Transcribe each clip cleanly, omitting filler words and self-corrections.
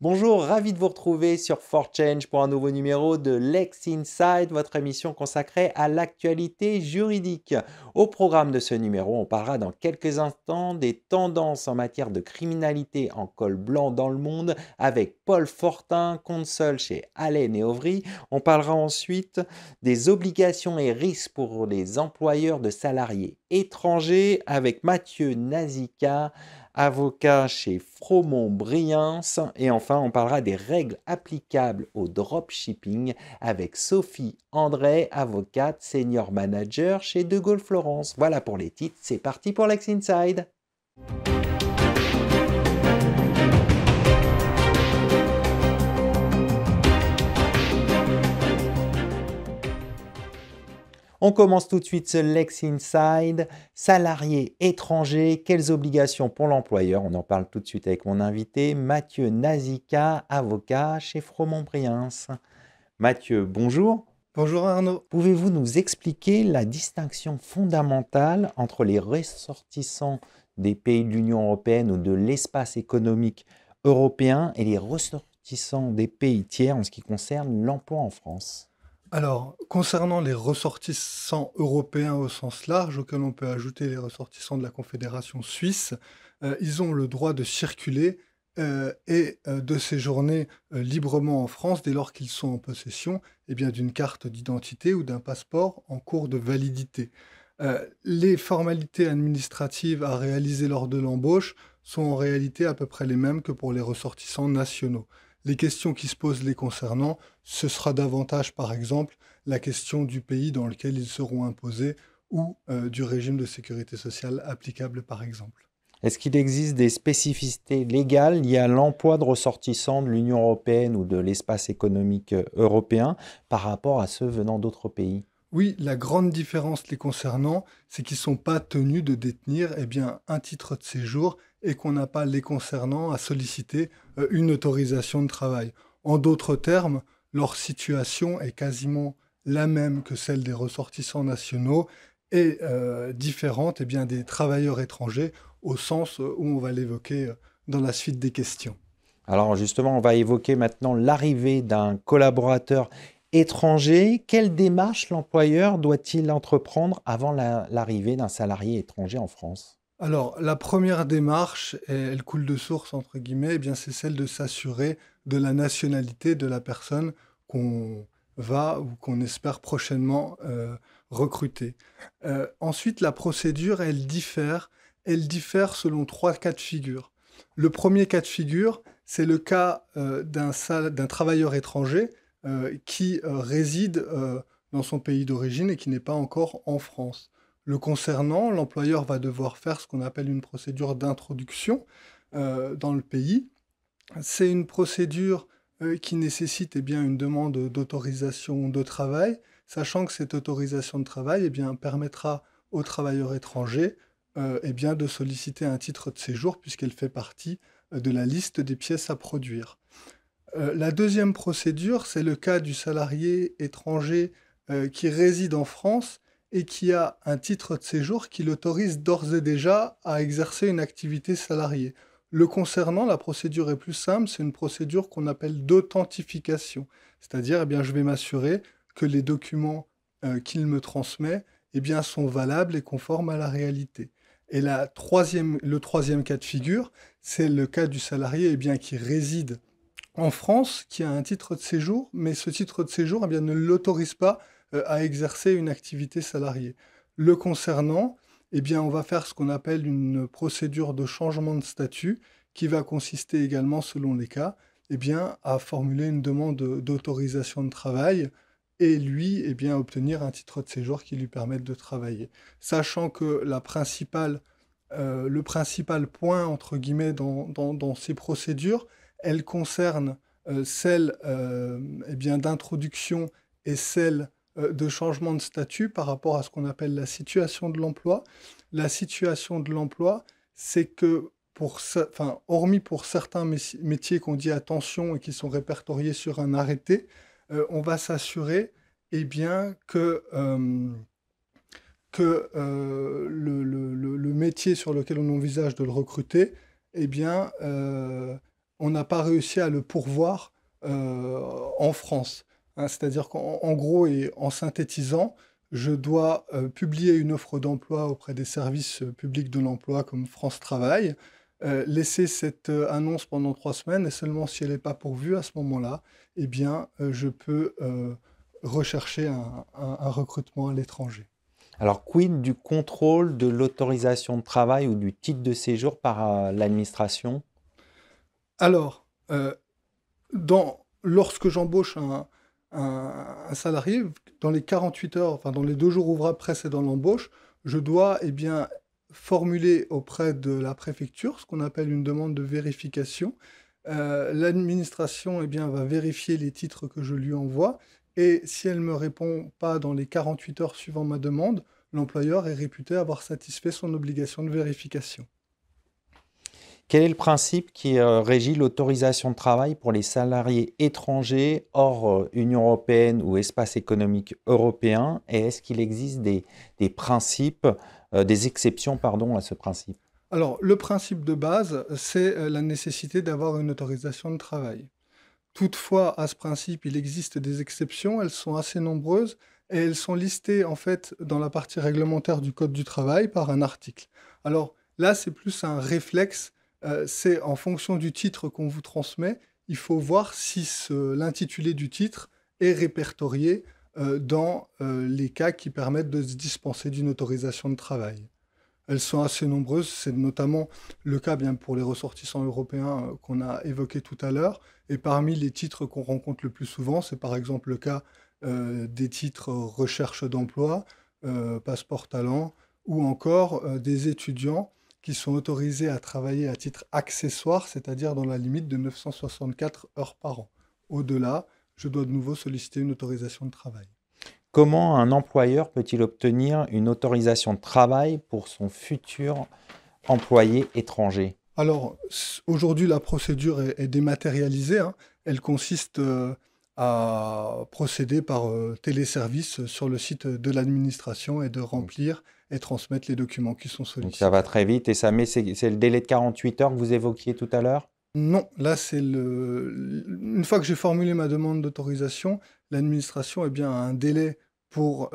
Bonjour, ravi de vous retrouver sur For Change pour un nouveau numéro de Lex Inside, votre émission consacrée à l'actualité juridique. Au programme de ce numéro, on parlera dans quelques instants des tendances en matière de criminalité en col blanc dans le monde avec Paul Fortin, consul chez Allen et Overy. On parlera ensuite des obligations et risques pour les employeurs de salariés étrangers avec Mathieu Nazika, avocat chez Fromont-Briens. Et enfin, on parlera des règles applicables au dropshipping avec Sophie André, avocate senior manager chez De Gaulle Florence. Voilà pour les titres, c'est parti pour Lex Inside. On commence tout de suite ce Lex Inside. Salariés étrangers, quelles obligations pour l'employeur? On en parle tout de suite avec mon invité, Mathieu Nazika, avocat chez Fromont-Briens. Mathieu, bonjour. Bonjour Arnaud. Pouvez-vous nous expliquer la distinction fondamentale entre les ressortissants des pays de l'Union européenne ou de l'espace économique européen et les ressortissants des pays tiers en ce qui concerne l'emploi en France? Alors, concernant les ressortissants européens au sens large, auxquels on peut ajouter les ressortissants de la Confédération suisse, ils ont le droit de circuler de séjourner librement en France dès lors qu'ils sont en possession d'une carte d'identité ou d'un passeport en cours de validité. Les formalités administratives à réaliser lors de l'embauche sont en réalité à peu près les mêmes que pour les ressortissants nationaux. Les questions qui se posent les concernant, ce sera davantage, par exemple, la question du pays dans lequel ils seront imposés ou du régime de sécurité sociale applicable, par exemple. Est-ce qu'il existe des spécificités légales liées à l'emploi de ressortissants de l'Union européenne ou de l'espace économique européen par rapport à ceux venant d'autres pays? Oui, la grande différence les concernant, c'est qu'ils ne sont pas tenus de détenir un titre de séjour et qu'on n'a pas les concernant à solliciter une autorisation de travail. En d'autres termes, leur situation est quasiment la même que celle des ressortissants nationaux et différente des travailleurs étrangers au sens où on va l'évoquer dans la suite des questions. Alors justement, on va évoquer maintenant l'arrivée d'un collaborateur étranger. Quelle démarche l'employeur doit-il entreprendre avant l'arrivée d'un salarié étranger en France? Alors, la première démarche, et elle coule de source entre guillemets, c'est celle de s'assurer de la nationalité de la personne qu'on va ou qu'on espère prochainement recruter. Ensuite, la procédure, elle diffère. Elle diffère selon trois cas de figure. Le premier cas de figure, c'est le cas d'un travailleur étranger qui réside dans son pays d'origine et qui n'est pas encore en France. Le concernant, l'employeur va devoir faire ce qu'on appelle une procédure d'introduction dans le pays. C'est une procédure qui nécessite une demande d'autorisation de travail, sachant que cette autorisation de travail permettra aux travailleurs étrangers de solliciter un titre de séjour puisqu'elle fait partie de la liste des pièces à produire. La deuxième procédure, c'est le cas du salarié étranger qui réside en France et qui a un titre de séjour qui l'autorise d'ores et déjà à exercer une activité salariée. Le concernant, la procédure est plus simple, c'est une procédure qu'on appelle d'authentification. C'est-à-dire, je vais m'assurer que les documents qu'il me transmet sont valables et conformes à la réalité. Et le troisième cas de figure, c'est le cas du salarié qui réside en France, qui a un titre de séjour, mais ce titre de séjour ne l'autorise pas à exercer une activité salariée. Le concernant, on va faire ce qu'on appelle une procédure de changement de statut qui va consister également, selon les cas, à formuler une demande d'autorisation de travail et lui, obtenir un titre de séjour qui lui permette de travailler. Sachant que le principal point, entre guillemets, dans ces procédures, elle concerne celle d'introduction et celle de changement de statut par rapport à ce qu'on appelle la situation de l'emploi. La situation de l'emploi, c'est que, hormis pour certains métiers qu'on dit attention et qui sont répertoriés sur un arrêté, on va s'assurer que le métier sur lequel on envisage de le recruter on n'a pas réussi à le pourvoir en France, hein. C'est-à-dire qu'en gros et en synthétisant, je dois publier une offre d'emploi auprès des services publics de l'emploi comme France Travail, laisser cette annonce pendant 3 semaines et seulement si elle n'est pas pourvue à ce moment-là, eh bien, je peux rechercher un recrutement à l'étranger. Alors, quid du contrôle de l'autorisation de travail ou du titre de séjour par l'administration? Alors, lorsque j'embauche un salarié, dans les 48 heures, enfin dans les 2 jours ouvrables précédant l'embauche, je dois, eh bien, formuler auprès de la préfecture ce qu'on appelle une demande de vérification. L'administration, eh bien, va vérifier les titres que je lui envoie et si elle ne me répond pas dans les 48 heures suivant ma demande, l'employeur est réputé avoir satisfait son obligation de vérification. Quel est le principe qui régit l'autorisation de travail pour les salariés étrangers hors Union européenne ou espace économique européen? Et est-ce qu'il existe des principes, des exceptions, pardon, à ce principe? Alors, le principe de base, c'est la nécessité d'avoir une autorisation de travail. Toutefois, à ce principe, il existe des exceptions, elles sont assez nombreuses et elles sont listées en fait dans la partie réglementaire du Code du travail par un article. Alors là, c'est plus un réflexe, c'est en fonction du titre qu'on vous transmet, il faut voir si l'intitulé du titre est répertorié dans les cas qui permettent de se dispenser d'une autorisation de travail. Elles sont assez nombreuses, c'est notamment le cas bien pour les ressortissants européens qu'on a évoqué tout à l'heure. Et parmi les titres qu'on rencontre le plus souvent, c'est par exemple le cas des titres recherche d'emploi, passeport talent, ou encore des étudiants qui sont autorisés à travailler à titre accessoire, c'est-à-dire dans la limite de 964 heures par an. Au-delà, je dois de nouveau solliciter une autorisation de travail. Comment un employeur peut-il obtenir une autorisation de travail pour son futur employé étranger? Alors, aujourd'hui, la procédure est dématérialisée, hein. Elle consiste à procéder par téléservice sur le site de l'administration et de remplir et transmettre les documents qui sont Donc ça va sollicités. très vite et c'est le délai de 48 heures que vous évoquiez tout à l'heure? Non, là, une fois que j'ai formulé ma demande d'autorisation, l'administration eh bien, a un délai pour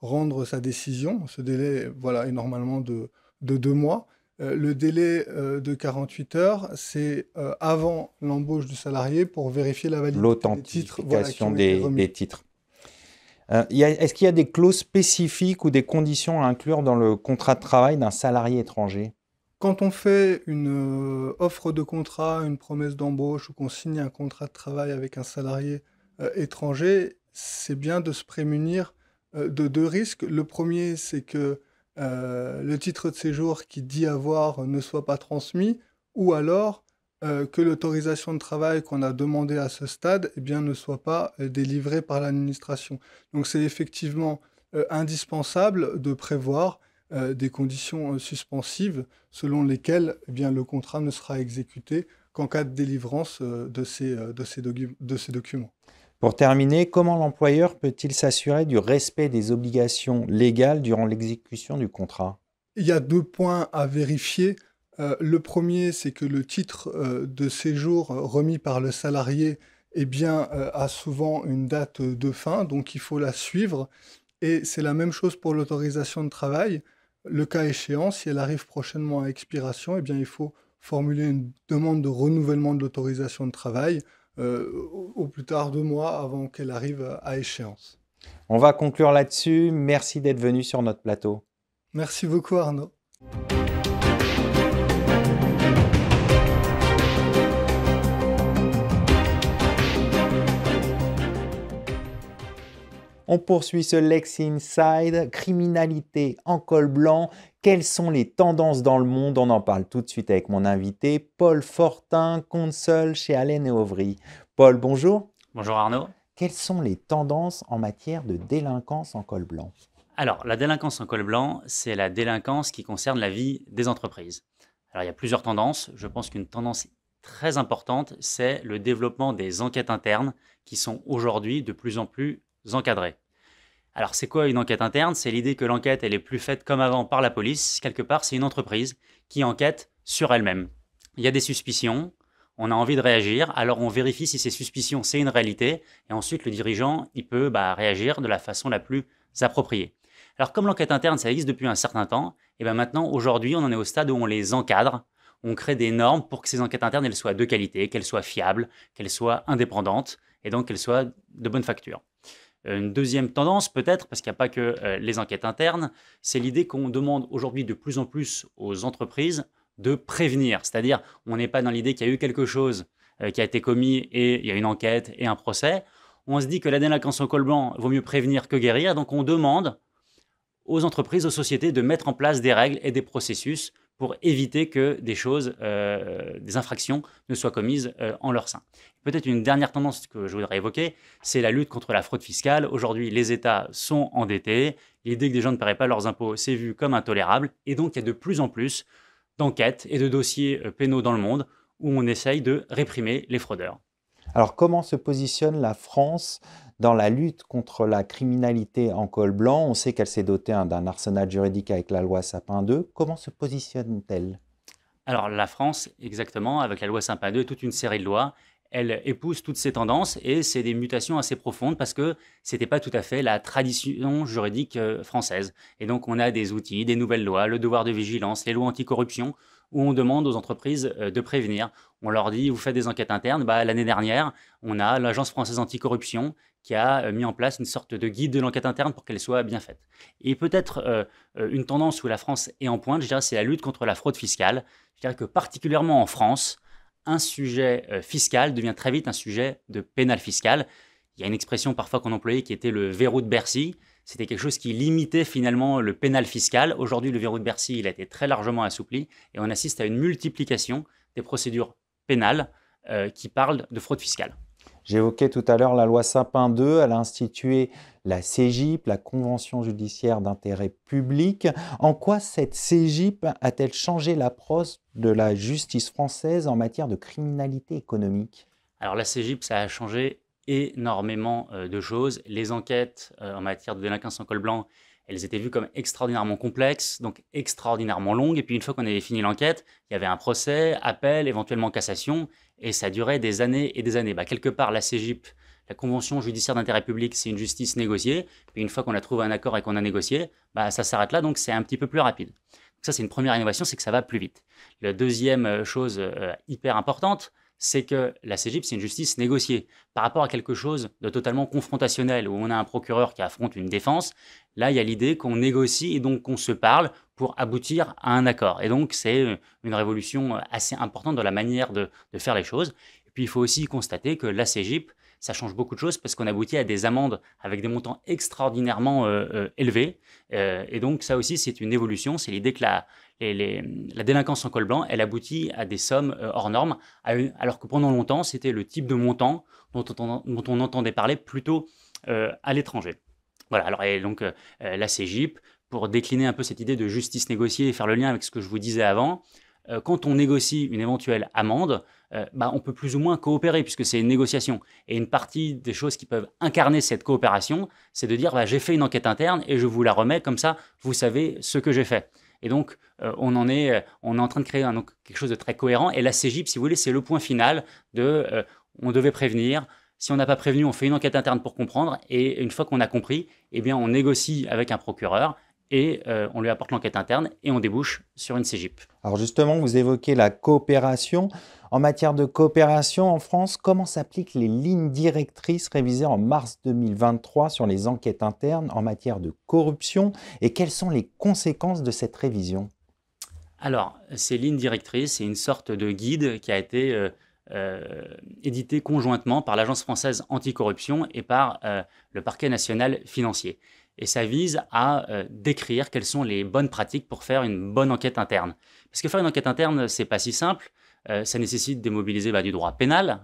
rendre sa décision. Ce délai, voilà, est normalement de 2 mois. Le délai de 48 heures, c'est avant l'embauche du salarié pour vérifier la validité des titres, voilà, qui L'authentification ont été des remis. titres. Est-ce qu'il y a des clauses spécifiques ou des conditions à inclure dans le contrat de travail d'un salarié étranger? Quand on fait une offre de contrat, une promesse d'embauche ou qu'on signe un contrat de travail avec un salarié étranger, c'est bien de se prémunir de 2 risques. Le premier, c'est que le titre de séjour qui dit avoir ne soit pas transmis ou alors que l'autorisation de travail qu'on a demandée à ce stade, eh bien, ne soit pas délivrée par l'administration. Donc c'est effectivement indispensable de prévoir des conditions suspensives selon lesquelles eh bien, le contrat ne sera exécuté qu'en cas de délivrance de ces documents. Pour terminer, comment l'employeur peut-il s'assurer du respect des obligations légales durant l'exécution du contrat? Il y a 2 points à vérifier. Le premier, c'est que le titre de séjour remis par le salarié eh bien, a souvent une date de fin, donc il faut la suivre. Et c'est la même chose pour l'autorisation de travail. Le cas échéant, si elle arrive prochainement à expiration, eh bien, il faut formuler une demande de renouvellement de l'autorisation de travail au plus tard 2 mois avant qu'elle arrive à échéance. On va conclure là-dessus. Merci d'être venu sur notre plateau. Merci beaucoup Arnaud. On poursuit ce Lex Inside, criminalité en col blanc. Quelles sont les tendances dans le monde? On en parle tout de suite avec mon invité, Paul Fortin, consul chez Allen & Overy. Paul, bonjour. Bonjour Arnaud. Quelles sont les tendances en matière de délinquance en col blanc? Alors, la délinquance en col blanc, c'est la délinquance qui concerne la vie des entreprises. Alors, il y a plusieurs tendances. Je pense qu'une tendance très importante, c'est le développement des enquêtes internes qui sont aujourd'hui de plus en plus encadrées. Alors, c'est quoi une enquête interne? C'est l'idée que l'enquête, elle est plus faite comme avant par la police. Quelque part, c'est une entreprise qui enquête sur elle-même. Il y a des suspicions, on a envie de réagir, alors on vérifie si ces suspicions, c'est une réalité, et ensuite le dirigeant, il peut réagir de la façon la plus appropriée. Alors comme l'enquête interne, ça existe depuis un certain temps, et bien maintenant, aujourd'hui, on en est au stade où on les encadre, on crée des normes pour que ces enquêtes internes, elles soient de qualité, qu'elles soient fiables, qu'elles soient indépendantes, et donc qu'elles soient de bonne facture. Une deuxième tendance, peut-être, parce qu'il n'y a pas que les enquêtes internes, c'est l'idée qu'on demande aujourd'hui de plus en plus aux entreprises de prévenir. C'est-à-dire, on n'est pas dans l'idée qu'il y a eu quelque chose qui a été commis et il y a une enquête et un procès. On se dit que la délinquance en col blanc vaut mieux prévenir que guérir. Donc, on demande aux entreprises, aux sociétés de mettre en place des règles et des processus pour éviter que des choses, des infractions ne soient commises en leur sein. Peut-être une dernière tendance que je voudrais évoquer, c'est la lutte contre la fraude fiscale. Aujourd'hui, les États sont endettés. L'idée que des gens ne paieraient pas leurs impôts, c'est vu comme intolérable. Et donc, il y a de plus en plus d'enquêtes et de dossiers pénaux dans le monde où on essaye de réprimer les fraudeurs. Alors, comment se positionne la France dans la lutte contre la criminalité en col blanc? On sait qu'elle s'est dotée d'un arsenal juridique avec la loi Sapin 2. Comment se positionne-t-elle? Alors, la France, exactement, avec la loi Sapin 2 et toute une série de lois, elle épouse toutes ces tendances et c'est des mutations assez profondes parce que ce n'était pas tout à fait la tradition juridique française. Et donc, on a des outils, des nouvelles lois, le devoir de vigilance, les lois anticorruption, où on demande aux entreprises de prévenir. On leur dit, vous faites des enquêtes internes. L'année dernière, on a l'Agence française anticorruption qui a mis en place une sorte de guide de l'enquête interne pour qu'elle soit bien faite. Et peut-être une tendance où la France est en pointe, je dirais, c'est la lutte contre la fraude fiscale. Je dirais que particulièrement en France, un sujet fiscal devient très vite un sujet de pénal fiscal. Il y a une expression parfois qu'on employait qui était le verrou de Bercy. C'était quelque chose qui limitait finalement le pénal fiscal. Aujourd'hui, le verrou de Bercy, il a été très largement assoupli et on assiste à une multiplication des procédures pénales qui parlent de fraude fiscale. J'évoquais tout à l'heure la loi Sapin 2, elle a institué la CJIP, la Convention judiciaire d'intérêt public. En quoi cette CJIP a-t-elle changé l'approche de la justice française en matière de criminalité économique? Alors la CJIP, ça a changé énormément de choses. Les enquêtes en matière de délinquance en col blanc, elles étaient vues comme extraordinairement complexes, donc extraordinairement longues. Et puis une fois qu'on avait fini l'enquête, il y avait un procès, appel, éventuellement cassation, et ça durait des années et des années. Quelque part, la CJIP, la Convention judiciaire d'intérêt public, c'est une justice négociée. Puis une fois qu'on a trouvé un accord et qu'on a négocié, ça s'arrête là, donc c'est un petit peu plus rapide. Donc ça, c'est une première innovation, c'est que ça va plus vite. La deuxième chose hyper importante, c'est que la CJIP, c'est une justice négociée. Par rapport à quelque chose de totalement confrontationnel, où on a un procureur qui affronte une défense, là, il y a l'idée qu'on négocie et donc qu'on se parle pour aboutir à un accord. Et donc, c'est une révolution assez importante dans la manière de faire les choses. Et puis, il faut aussi constater que la CJIP, ça change beaucoup de choses parce qu'on aboutit à des amendes avec des montants extraordinairement élevés. Et donc, ça aussi, c'est une évolution. C'est l'idée que la délinquance en col blanc, elle aboutit à des sommes hors normes, alors que pendant longtemps, c'était le type de montant dont on entendait parler plutôt à l'étranger. Voilà, alors, et donc la CJIP, pour décliner un peu cette idée de justice négociée et faire le lien avec ce que je vous disais avant, quand on négocie une éventuelle amende, on peut plus ou moins coopérer puisque c'est une négociation. Et une partie des choses qui peuvent incarner cette coopération, c'est de dire j'ai fait une enquête interne et je vous la remets, comme ça vous savez ce que j'ai fait. Et donc, on est en train de créer quelque chose de très cohérent. Et la CJIP, si vous voulez, c'est le point final de on devait prévenir. Si on n'a pas prévenu, on fait une enquête interne pour comprendre. Et une fois qu'on a compris, on négocie avec un procureur et on lui apporte l'enquête interne et on débouche sur une CJIP. Alors justement, vous évoquez la coopération. En matière de coopération en France, comment s'appliquent les lignes directrices révisées en mars 2023 sur les enquêtes internes en matière de corruption et quelles sont les conséquences de cette révision? Alors, ces lignes directrices, c'est une sorte de guide qui a été édité conjointement par l'Agence française anticorruption et par le parquet national financier. Et ça vise à décrire quelles sont les bonnes pratiques pour faire une bonne enquête interne. Parce que faire une enquête interne, c'est pas si simple. Ça nécessite de mobiliser du droit pénal,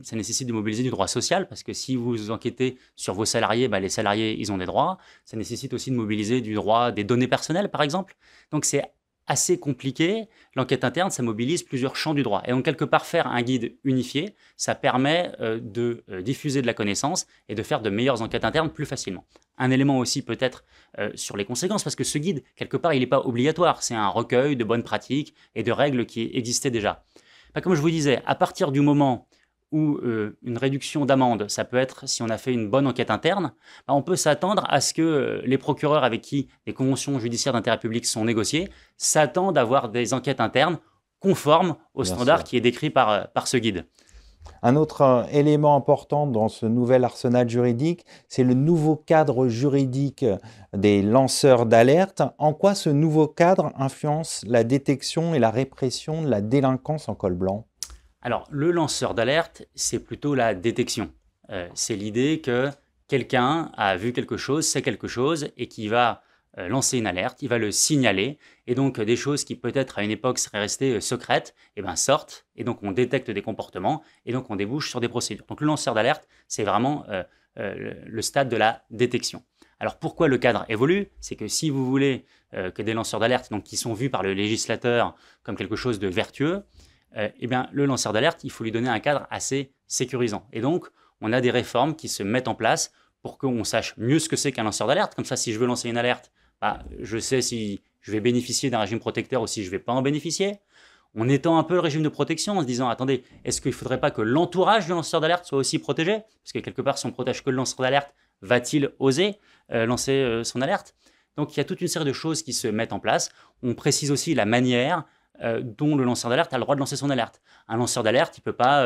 ça nécessite de mobiliser du droit social, parce que si vous enquêtez sur vos salariés, les salariés, ils ont des droits. Ça nécessite aussi de mobiliser du droit des données personnelles, par exemple. Donc c'est assez compliqué. L'enquête interne, ça mobilise plusieurs champs du droit. Et donc, quelque part, faire un guide unifié, ça permet de diffuser de la connaissance et de faire de meilleures enquêtes internes plus facilement. Un élément aussi peut-être sur les conséquences, parce que ce guide, quelque part, il n'est pas obligatoire. C'est un recueil de bonnes pratiques et de règles qui existaient déjà. Comme je vous disais, à partir du moment où une réduction d'amende, ça peut être si on a fait une bonne enquête interne, on peut s'attendre à ce que les procureurs avec qui les conventions judiciaires d'intérêt public sont négociées s'attendent à avoir des enquêtes internes conformes au Bien standard sûr. qui est décrit par ce guide. Un autre élément important dans ce nouvel arsenal juridique, c'est le nouveau cadre juridique des lanceurs d'alerte. En quoi ce nouveau cadre influence la détection et la répression de la délinquance en col blanc? Alors, le lanceur d'alerte, c'est plutôt la détection. C'est l'idée que quelqu'un a vu quelque chose, sait quelque chose, et qui va lancer une alerte, il va le signaler, et donc des choses qui peut-être à une époque seraient restées secrètes, sortent, et donc on détecte des comportements, et donc on débouche sur des procédures. Donc le lanceur d'alerte, c'est vraiment le stade de la détection. Alors pourquoi le cadre évolue? C'est que si vous voulez que des lanceurs d'alerte, donc qui sont vus par le législateur comme quelque chose de vertueux, le lanceur d'alerte, il faut lui donner un cadre assez sécurisant. Et donc, on a des réformes qui se mettent en place pour qu'on sache mieux ce que c'est qu'un lanceur d'alerte. Comme ça, si je veux lancer une alerte, je sais si je vais bénéficier d'un régime protecteur ou si je ne vais pas en bénéficier. On étend un peu le régime de protection en se disant, attendez, est-ce qu'il ne faudrait pas que l'entourage du lanceur d'alerte soit aussi protégé? Parce que quelque part, si on ne protège que le lanceur d'alerte, va-t-il oser lancer son alerte? Donc, il y a toute une série de choses qui se mettent en place. On précise aussi la manière dont le lanceur d'alerte a le droit de lancer son alerte. Un lanceur d'alerte, il ne peut pas,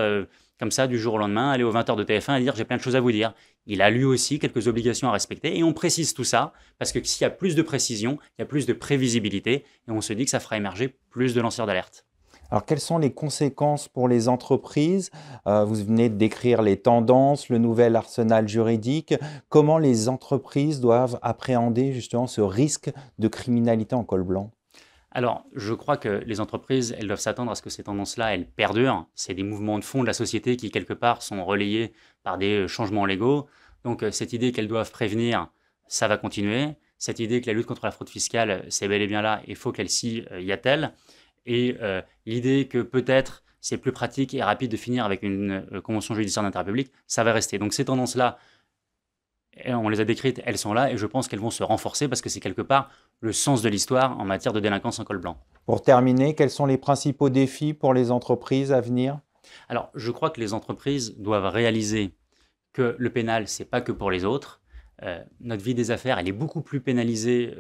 comme ça, du jour au lendemain, aller aux 20h de TF1 et dire « j'ai plein de choses à vous dire ». Il a lui aussi quelques obligations à respecter et on précise tout ça parce que s'il y a plus de précision, il y a plus de prévisibilité et on se dit que ça fera émerger plus de lanceurs d'alerte. Alors, quelles sont les conséquences pour les entreprises? Vous venez de décrire les tendances, le nouvel arsenal juridique. Comment les entreprises doivent appréhender justement ce risque de criminalité en col blanc? Alors, je crois que les entreprises, elles doivent s'attendre à ce que ces tendances-là, elles perdurent. C'est des mouvements de fond de la société qui, quelque part, sont relayés par des changements légaux. Donc, cette idée qu'elles doivent prévenir, ça va continuer. Cette idée que la lutte contre la fraude fiscale, c'est bel et bien là, il faut qu'elle s'y attelle. Et l'idée que peut-être c'est plus pratique et rapide de finir avec une convention judiciaire d'intérêt public, ça va rester. Donc, ces tendances-là, on les a décrites, elles sont là et je pense qu'elles vont se renforcer parce que c'est quelque part le sens de l'histoire en matière de délinquance en col blanc. Pour terminer, quels sont les principaux défis pour les entreprises à venir? Alors, je crois que les entreprises doivent réaliser que le pénal, c'est pas que pour les autres. Notre vie des affaires, elle est beaucoup plus pénalisée,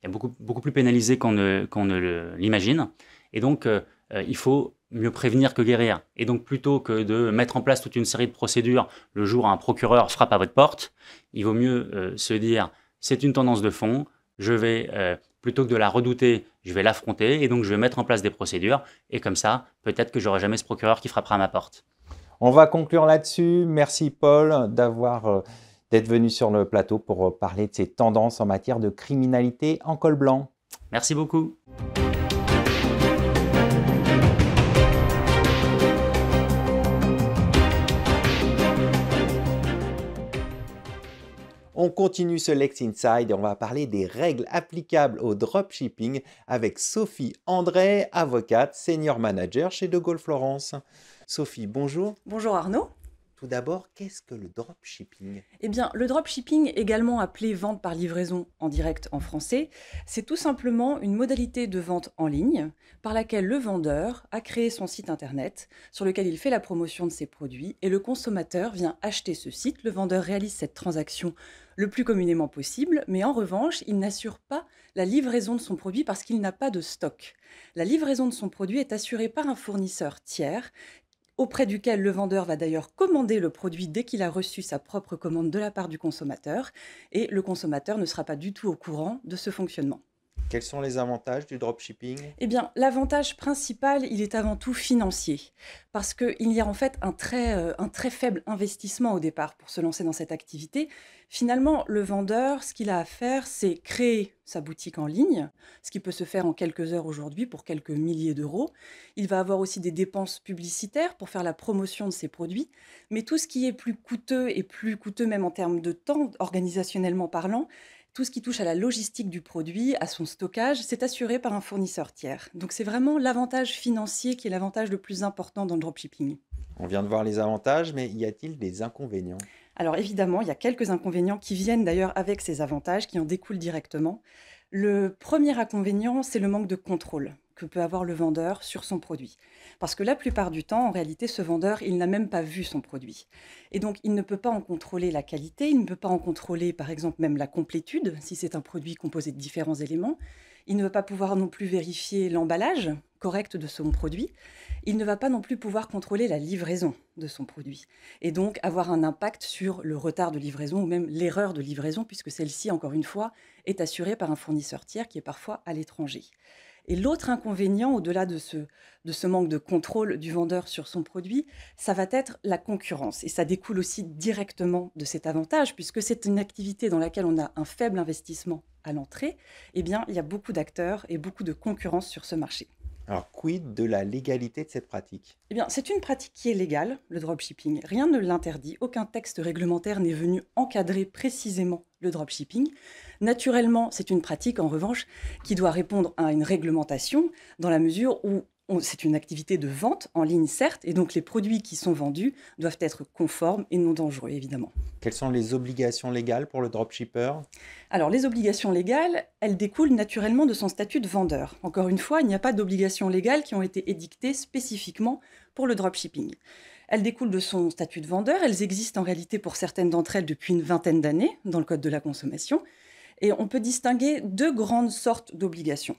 beaucoup plus pénalisée qu'on ne l'imagine. Et donc, il faut mieux prévenir que guérir. Et donc, plutôt que de mettre en place toute une série de procédures le jour où un procureur frappe à votre porte, il vaut mieux se dire, c'est une tendance de fond, je vais, plutôt que de la redouter, je vais l'affronter, et donc je vais mettre en place des procédures, et comme ça, peut-être que j'aurai jamais ce procureur qui frappera à ma porte. On va conclure là-dessus. Merci Paul d'être venu sur le plateau pour parler de ces tendances en matière de criminalité en col blanc. Merci beaucoup. On continue ce Lex Inside et on va parler des règles applicables au dropshipping avec Sophie André, avocate, senior manager chez De Gaulle Florence. Sophie, bonjour. Bonjour Arnaud. Tout d'abord, qu'est-ce que le dropshipping? Eh bien, le dropshipping, également appelé vente par livraison en direct en français, c'est tout simplement une modalité de vente en ligne par laquelle le vendeur a créé son site internet sur lequel il fait la promotion de ses produits et le consommateur vient acheter ce site. Le vendeur réalise cette transaction le plus communément possible, mais en revanche, il n'assure pas la livraison de son produit parce qu'il n'a pas de stock. La livraison de son produit est assurée par un fournisseur tiers auprès duquel le vendeur va d'ailleurs commander le produit dès qu'il a reçu sa propre commande de la part du consommateur, et le consommateur ne sera pas du tout au courant de ce fonctionnement. Quels sont les avantages du dropshipping? Eh bien, l'avantage principal, il est avant tout financier, parce qu'il y a en fait un très faible investissement au départ pour se lancer dans cette activité. Finalement, le vendeur, ce qu'il a à faire, c'est créer sa boutique en ligne, ce qui peut se faire en quelques heures aujourd'hui pour quelques milliers d'euros. Il va avoir aussi des dépenses publicitaires pour faire la promotion de ses produits, mais tout ce qui est plus coûteux et plus coûteux même en termes de temps, organisationnellement parlant, tout ce qui touche à la logistique du produit, à son stockage, c'est assuré par un fournisseur tiers. Donc c'est vraiment l'avantage financier qui est l'avantage le plus important dans le dropshipping. On vient de voir les avantages, mais y a-t-il des inconvénients? Alors évidemment, il y a quelques inconvénients qui viennent d'ailleurs avec ces avantages, qui en découlent directement. Le premier inconvénient, c'est le manque de contrôle. que peut avoir le vendeur sur son produit. Parce que la plupart du temps, en réalité, ce vendeur, il n'a même pas vu son produit. Et donc, il ne peut pas en contrôler la qualité, il ne peut pas en contrôler, par exemple, même la complétude, si c'est un produit composé de différents éléments. Il ne va pas pouvoir non plus vérifier l'emballage correct de son produit. Il ne va pas non plus pouvoir contrôler la livraison de son produit. Et donc, avoir un impact sur le retard de livraison ou même l'erreur de livraison, puisque celle-ci, encore une fois, est assurée par un fournisseur tiers qui est parfois à l'étranger. Et l'autre inconvénient, au-delà de ce manque de contrôle du vendeur sur son produit, ça va être la concurrence. Et ça découle aussi directement de cet avantage, puisque c'est une activité dans laquelle on a un faible investissement à l'entrée. Eh bien, il y a beaucoup d'acteurs et beaucoup de concurrence sur ce marché. Alors, quid de la légalité de cette pratique? Eh bien, c'est une pratique qui est légale, le dropshipping. Rien ne l'interdit. Aucun texte réglementaire n'est venu encadrer précisément le dropshipping. Naturellement, c'est une pratique, en revanche, qui doit répondre à une réglementation dans la mesure où c'est une activité de vente en ligne, certes, et donc les produits qui sont vendus doivent être conformes et non dangereux, évidemment. Quelles sont les obligations légales pour le dropshipper? Alors, les obligations légales, elles découlent naturellement de son statut de vendeur. Encore une fois, il n'y a pas d'obligations légales qui ont été édictées spécifiquement pour le dropshipping. Elles découlent de son statut de vendeur. Elles existent en réalité pour certaines d'entre elles depuis une vingtaine d'années dans le Code de la consommation. Et on peut distinguer deux grandes sortes d'obligations.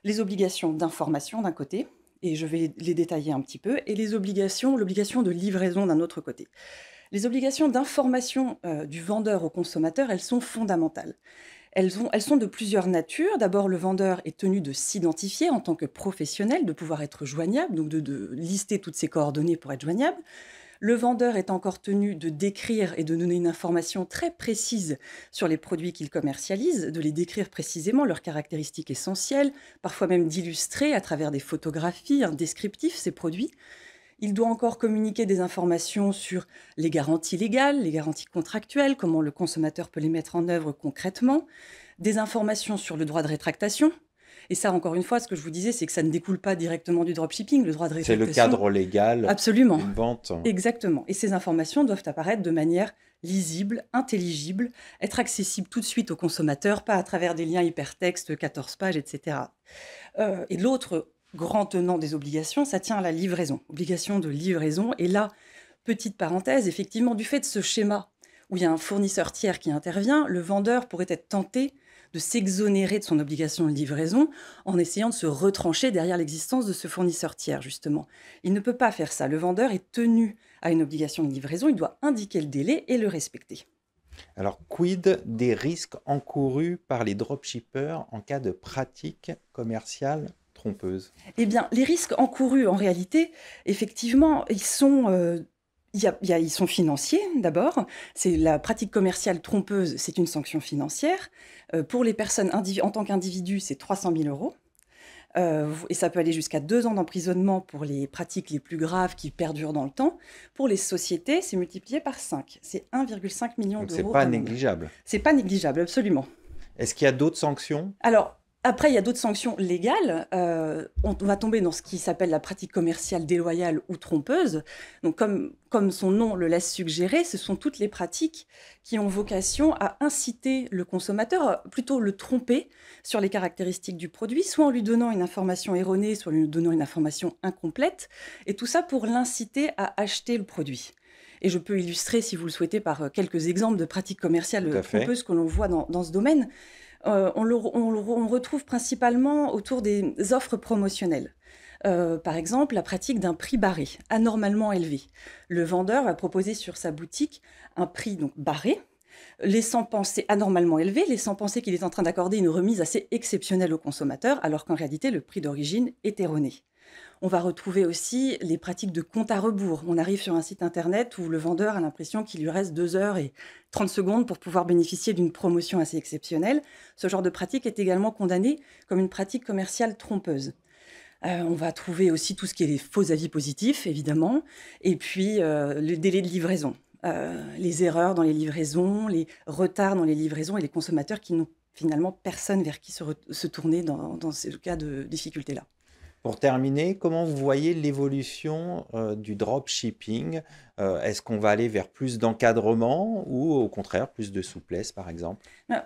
Les obligations d'information d'un côté, et je vais les détailler un petit peu, et l'obligation de livraison d'un autre côté. Les obligations d'information du vendeur au consommateur, elles sont fondamentales. Elles sont de plusieurs natures. D'abord, le vendeur est tenu de s'identifier en tant que professionnel, de pouvoir être joignable, donc de lister toutes ses coordonnées pour être joignable. Le vendeur est encore tenu de décrire et de donner une information très précise sur les produits qu'il commercialise, de les décrire précisément, leurs caractéristiques essentielles, parfois même d'illustrer à travers des photographies, un descriptif ces produits. Il doit encore communiquer des informations sur les garanties légales, les garanties contractuelles, comment le consommateur peut les mettre en œuvre concrètement, des informations sur le droit de rétractation. Et ça, encore une fois, ce que je vous disais, c'est que ça ne découle pas directement du dropshipping, le droit de C'est rétractation. le cadre légal Absolument. d'une vente. Exactement. Et ces informations doivent apparaître de manière lisible, intelligible, être accessible tout de suite au consommateur, pas à travers des liens hypertextes, 14 pages, etc. Et l'autre grand tenant des obligations, ça tient à la livraison. Obligation de livraison. Et là, petite parenthèse, effectivement, du fait de ce schéma où il y a un fournisseur tiers qui intervient, le vendeur pourrait être tenté de s'exonérer de son obligation de livraison en essayant de se retrancher derrière l'existence de ce fournisseur tiers, justement. Il ne peut pas faire ça. Le vendeur est tenu à une obligation de livraison, il doit indiquer le délai et le respecter. Alors, quid des risques encourus par les dropshippers en cas de pratique commerciale trompeuse? Eh bien, les risques encourus, en réalité, effectivement, ils sont financiers, d'abord. C'est la pratique commerciale trompeuse, c'est une sanction financière. Pour les personnes en tant qu'individu, c'est 300 000 euros. Et ça peut aller jusqu'à 2 ans d'emprisonnement pour les pratiques les plus graves qui perdurent dans le temps. Pour les sociétés, c'est multiplié par 5. C'est 1,5 million Donc, d'euros. c'est pas négligeable. C'est pas négligeable, absolument. Est-ce qu'il y a d'autres sanctions? Alors, après, il y a d'autres sanctions légales. On va tomber dans ce qui s'appelle la pratique commerciale déloyale ou trompeuse. Donc, comme son nom le laisse suggérer, ce sont toutes les pratiques qui ont vocation à inciter le consommateur, plutôt le tromper sur les caractéristiques du produit, soit en lui donnant une information erronée, soit en lui donnant une information incomplète, et tout ça pour l'inciter à acheter le produit. Et je peux illustrer, si vous le souhaitez, par quelques exemples de pratiques commerciales trompeuses que l'on voit dans ce domaine. On retrouve principalement autour des offres promotionnelles. Par exemple, la pratique d'un prix barré, anormalement élevé. Le vendeur va proposer sur sa boutique un prix donc barré, laissant penser anormalement élevé, laissant penser qu'il est en train d'accorder une remise assez exceptionnelle au consommateur, alors qu'en réalité, le prix d'origine est erroné. On va retrouver aussi les pratiques de compte à rebours. On arrive sur un site internet où le vendeur a l'impression qu'il lui reste 2 heures et 30 secondes pour pouvoir bénéficier d'une promotion assez exceptionnelle. Ce genre de pratique est également condamné comme une pratique commerciale trompeuse. On va trouver aussi tout ce qui est les faux avis positifs, évidemment, et puis le délai de livraison. Les erreurs dans les livraisons, les retards dans les livraisons et les consommateurs qui n'ont finalement personne vers qui se tourner dans ce cas de difficulté-là. Pour terminer, comment vous voyez l'évolution du dropshipping? Est-ce qu'on va aller vers plus d'encadrement ou au contraire plus de souplesse, par exemple?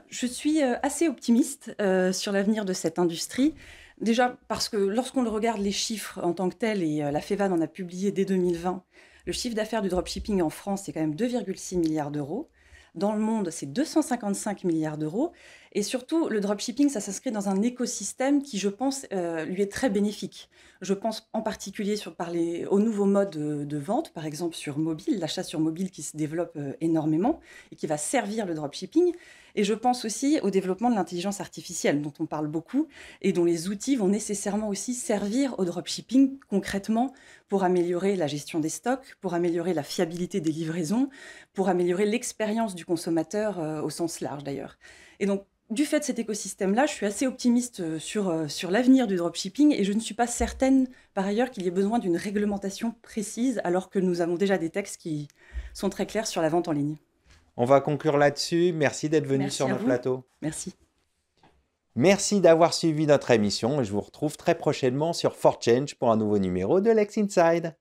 Je suis assez optimiste sur l'avenir de cette industrie. Déjà parce que lorsqu'on le regarde les chiffres en tant que tels, et la FEVAN en a publié dès 2020, le chiffre d'affaires du dropshipping en France, c'est quand même 2,6 milliards d'euros. Dans le monde, c'est 255 milliards d'euros. Et surtout, le dropshipping, ça s'inscrit dans un écosystème qui, je pense, lui est très bénéfique. Je pense en particulier aux nouveaux modes de vente, par exemple sur mobile, l'achat sur mobile qui se développe énormément et qui va servir le dropshipping. Et je pense aussi au développement de l'intelligence artificielle, dont on parle beaucoup, et dont les outils vont nécessairement aussi servir au dropshipping concrètement pour améliorer la gestion des stocks, pour améliorer la fiabilité des livraisons, pour améliorer l'expérience du consommateur au sens large d'ailleurs. Et donc, du fait de cet écosystème-là, je suis assez optimiste sur l'avenir du dropshipping et je ne suis pas certaine, par ailleurs, qu'il y ait besoin d'une réglementation précise, alors que nous avons déjà des textes qui sont très clairs sur la vente en ligne. On va conclure là-dessus. Merci d'être venu Merci sur à notre vous. plateau. Merci. Merci d'avoir suivi notre émission et je vous retrouve très prochainement sur 4Change pour un nouveau numéro de Lex Inside.